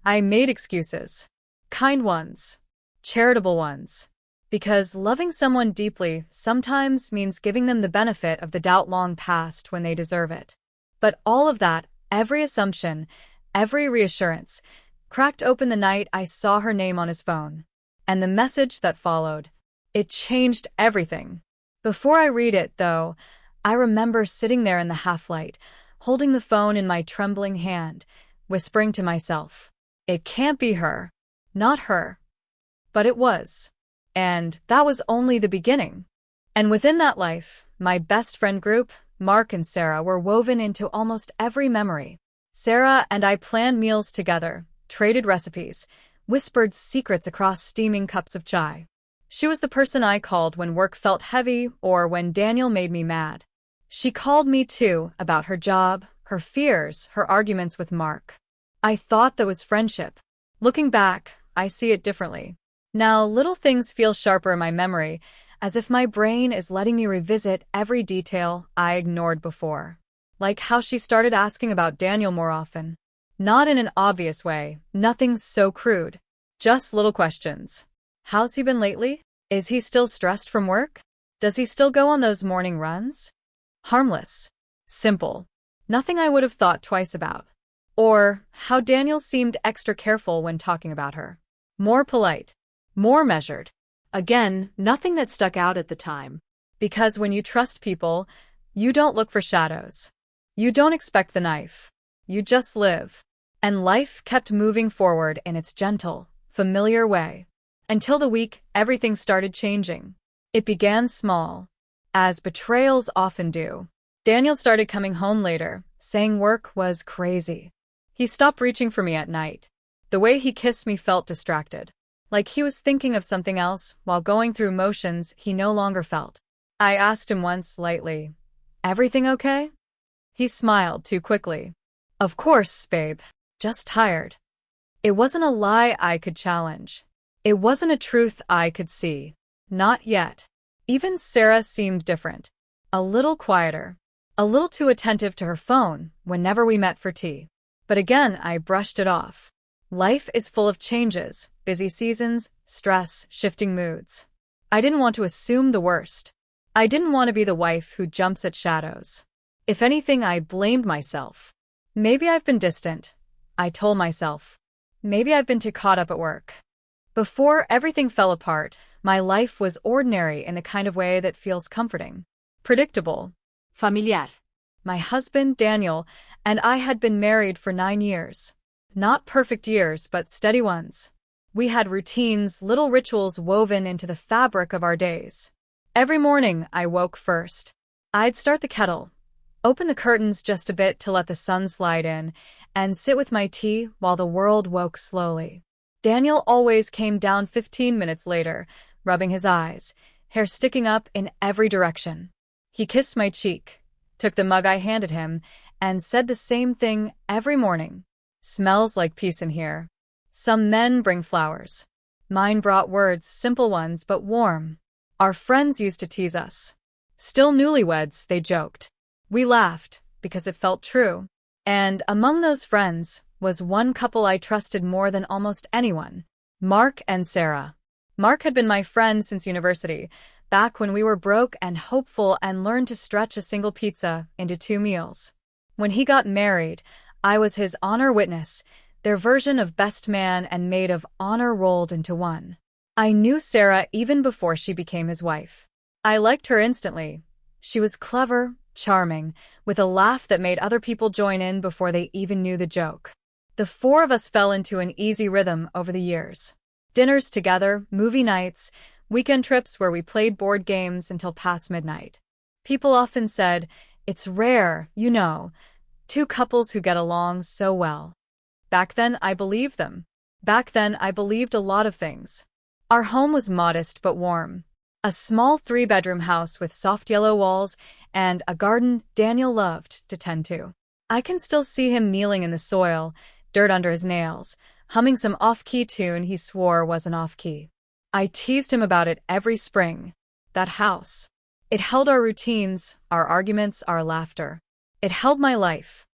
I made excuses. Kind ones. Charitable ones. Because loving someone deeply sometimes means giving them the benefit of the doubt long past when they deserve it. But all of that, every assumption, every reassurance, cracked open the night I saw her name on his phone. And the message that followed. It changed everything. Before I read it, though, I remember sitting there in the half-light, holding the phone in my trembling hand, whispering to myself, "It can't be her. Not her." But it was. And that was only the beginning. And within that life, my best friend group, Mark and Sarah, were woven into almost every memory. Sarah and I planned meals together, traded recipes, whispered secrets across steaming cups of chai. She was the person I called when work felt heavy or when Daniel made me mad. She called me too about her job, her fears, her arguments with Mark. I thought that was friendship. Looking back, I see it differently. Now, little things feel sharper in my memory, as if my brain is letting me revisit every detail I ignored before. Like how she started asking about Daniel more often. Not in an obvious way, nothing so crude. Just little questions. How's he been lately? Is he still stressed from work? Does he still go on those morning runs? Harmless. Simple. Nothing I would have thought twice about. Or how Daniel seemed extra careful when talking about her. More polite. More measured. Again, nothing that stuck out at the time. Because when you trust people, you don't look for shadows. You don't expect the knife. You just live. And life kept moving forward in its gentle, familiar way. Until the week, everything started changing. It began small, as betrayals often do. Daniel started coming home later, saying work was crazy. He stopped reaching for me at night. The way he kissed me felt distracted. Like he was thinking of something else while going through motions he no longer felt. I asked him once lightly, "Everything okay?" He smiled too quickly. "Of course, babe. Just tired." It wasn't a lie I could challenge. It wasn't a truth I could see. Not yet. Even Sarah seemed different. A little quieter. A little too attentive to her phone whenever we met for tea. But again, I brushed it off. Life is full of changes, busy seasons, stress, shifting moods. I didn't want to assume the worst. I didn't want to be the wife who jumps at shadows. If anything, I blamed myself. Maybe I've been distant, I told myself. Maybe I've been too caught up at work. Before everything fell apart, my life was ordinary in the kind of way that feels comforting. Predictable. Familiar. My husband, Daniel, and I had been married for 9 years. Not perfect years, but steady ones. We had routines, little rituals woven into the fabric of our days. Every morning, I woke first. I'd start the kettle, open the curtains just a bit to let the sun slide in, and sit with my tea while the world woke slowly. Daniel always came down 15 minutes later, rubbing his eyes, hair sticking up in every direction. He kissed my cheek, took the mug I handed him, and said the same thing every morning. "Smells like peace in here." Some men bring flowers. Mine brought words, simple ones but warm. Our friends used to tease us. Still newlyweds, they joked. We laughed, because it felt true. And among those friends was one couple I trusted more than almost anyone. Mark and Sarah. Mark had been my friend since university, back when we were broke and hopeful and learned to stretch a single pizza into 2 meals. When he got married, I was his honor witness, their version of best man and maid of honor rolled into one. I knew Sarah even before she became his wife. I liked her instantly. She was clever, charming, with a laugh that made other people join in before they even knew the joke. The 4 of us fell into an easy rhythm over the years. Dinners together, movie nights, weekend trips where we played board games until past midnight. People often said, "It's rare, you know, 2 couples who get along so well." Back then, I believed them. Back then, I believed a lot of things. Our home was modest but warm. A small 3-bedroom house with soft yellow walls and a garden Daniel loved to tend to. I can still see him kneeling in the soil, dirt under his nails, humming some off-key tune he swore wasn't off-key. I teased him about it every spring. That house. It held our routines, our arguments, our laughter. It held my life.